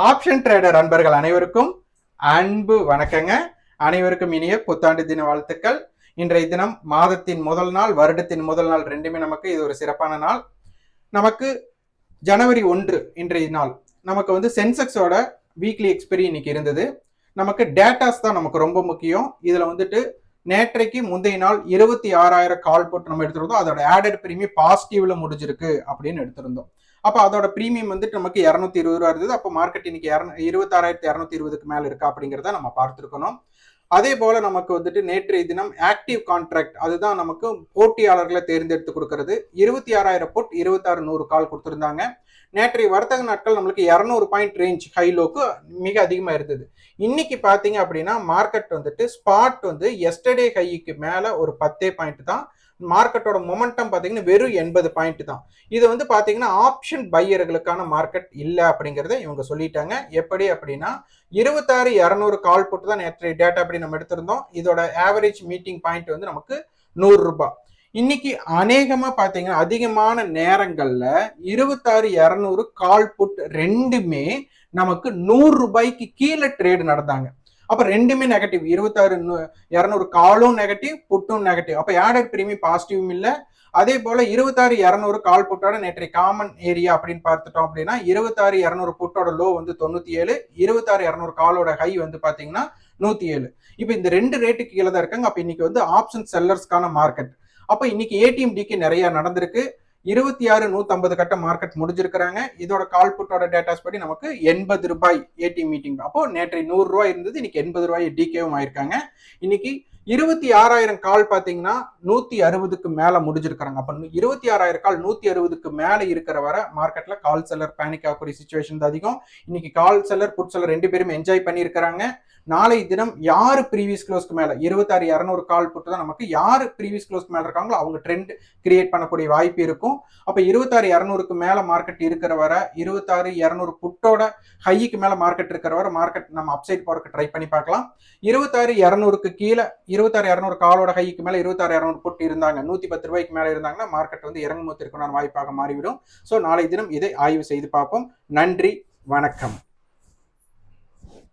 Option trader அன்பர்கள் அனைவருக்கும் அன்பு வணக்கங்க. அனைவருக்கும் இனிய புத்தாண்டு தின வாழ்த்துக்கள். இன்றைய தினம் மாதத்தின் முதல் நாள், வருடத்தின் முதல் நாள், ரெண்டுமே நமக்கு இது ஒரு சிறப்பான நாள். நமக்கு ஜனவரி 1 இன்றைய நாள் நமக்கு சென்செக்ஸோட வீக்லி எக்ஸ்பெரி இன்னைக்கு இருந்தது. நமக்கு டேட்டாஸ் தான் நமக்கு ரொம்ப முக்கியம். இதுல நேற்றைக்கு முந்தைய நாள் 26,000 கால் போட்டு நம்ம எடுத்திருந்தோம். அதோட ஆடட் பிரீமியம் பாசிட்டிவ்ல முடிஞ்சிருக்கு அப்படின்னு எடுத்திருந்தோம். அப்ப அதோட பிரீமியம் நமக்கு 220 ரூபா இருந்தது. அப்போ மார்க்கெட் இன்னைக்கு 26,220க்கு மேல இருக்கா அப்படிங்கிறத நம்ம பார்த்துருக்கணும். அதே போல நமக்கு நேற்றைய தினம் ஆக்டிவ் கான்ட்ராக்ட், அதுதான் நமக்கு போட்டியாளர்களை தேர்ந்தெடுத்து கொடுக்கறது. 26,000 புட் 26,100 கால் கொடுத்திருந்தாங்க. நேற்றைய வர்த்தக நாட்கள் நம்மளுக்கு 200 பாயிண்ட் ரேஞ்ச் ஹைலோக்கு மிக அதிகமா இருந்தது. இன்னைக்கு பாத்தீங்க அப்படின்னா மார்க்கெட் ஸ்பாட் எஸ்டர்டே ஹைக்கு மேல ஒரு 10 பாயிண்ட் தான். மார்க்கெட்டோட மொமெண்டம் பாத்தீங்கன்னா வெறும் 80 பாயிண்ட் தான். இது பாத்தீங்கன்னா ஆப்ஷன் பையர்களுக்கான மார்க்கெட் இல்ல அப்படிங்கறத இவங்க சொல்லிட்டாங்க. எப்படி அப்படின்னா 26,200 கால் போட்டு தான் நேற்றைய டேட்டா அப்படி நம்ம எடுத்திருந்தோம். இதோட ஆவரேஜ் மீட்டிங் பாயிண்ட் நமக்கு 100 ரூபாய். இன்னைக்கு அநேகமா பாத்தீங்கன்னா அதிகமான நேரங்கள்ல 26,200 கால் புட் ரெண்டுமே நமக்கு 100 ரூபாய்க்கு கீழே ட்ரேட் நடந்தாங்க. அப்ப ரெண்டுமே நெகட்டிவ். 26,200 காலும் நெகட்டிவ், புட்டும் நெகட்டிவ். அப்ப ஆடட் பிரீமியம் பாசிட்டிவும் இல்ல. அதே போல 26,200 கால் புட்டோட நேற்றைய காமன் ஏரியா அப்படின்னு பார்த்துட்டோம் அப்படின்னா 26,200 புட்டோட லோ 97, 26,200 காலோட ஹை பாத்தீங்கன்னா 107. இப்ப இந்த ரெண்டு ரேட்டுக்கு கீழே தான் இருக்காங்க. அப்ப இன்னைக்கு ஆப்ஷன் செல்லர்ஸ்க்கான மார்க்கெட். அப்ப இன்னைக்கு ஏடிஎம்டிக்கு நிறைய நடந்திருக்கு. 26,150 கட்ட மார்க்கெட் முடிஞ்சிருக்கிறாங்க. இதோட கால் புட்டோட டேட்டாஸ் படி நமக்கு 80 ரூபாய் ஏடிஎம் மீட்டிங். அப்போ நேற்று 100 ரூபாய் இருந்தது, இன்னைக்கு 80 ரூபாய் டிகேவும் ஆயிருக்காங்க. இன்னைக்கு 26,000 கால் பாத்தீங்கன்னா 160க்கு மேல முடிஞ்சிருக்காங்க. அப்ப 26,000 கால் 160க்கு மேல இருக்கிற வர மார்க்கெட்ல கால் செல்லர் பேனிக் ஆகக்கூடிய சிச்சுவேஷன் அதிகம். இன்னைக்கு கால் செல்லர் புட் செல்லர் ரெண்டு பேரும் என்ஜாய் பண்ணியிருக்கிறாங்க. நாளை தினம் யாரு ப்ரீவியஸ் க்ளோஸ்க்கு மேல 26,200 கால் புட்டு தான் நமக்கு யாரு ப்ரீவியஸ் க்ளோஸ்க்கு மேல இருக்காங்களோ அவங்க ட்ரெண்ட் கிரியேட் பண்ணக்கூடிய வாய்ப்பு இருக்கும். அப்ப 26,200க்கு மேல மார்க்கெட் இருக்கிற வர 26,200 புட்டோட ஹைக்கு மேல மார்க்கெட் இருக்கிற வர மார்க்கெட் நம்ம அப்சைட் போறதுக்கு ட்ரை பண்ணி பார்க்கலாம். 26,200க்கு கீழே 26,200 காலோட ஹைக்கு மேல 26,200 புட் இருந்தாங்க, 110 ரூபாய்க்கு மேல இருந்தாங்கன்னா மார்க்கெட் இறங்குமுத்திற்கான வாய்ப்பாக மாறிவிடும். சோ நாளை தினம் இதை ஆய்வு செய்து பார்ப்போம். நன்றி, வணக்கம்.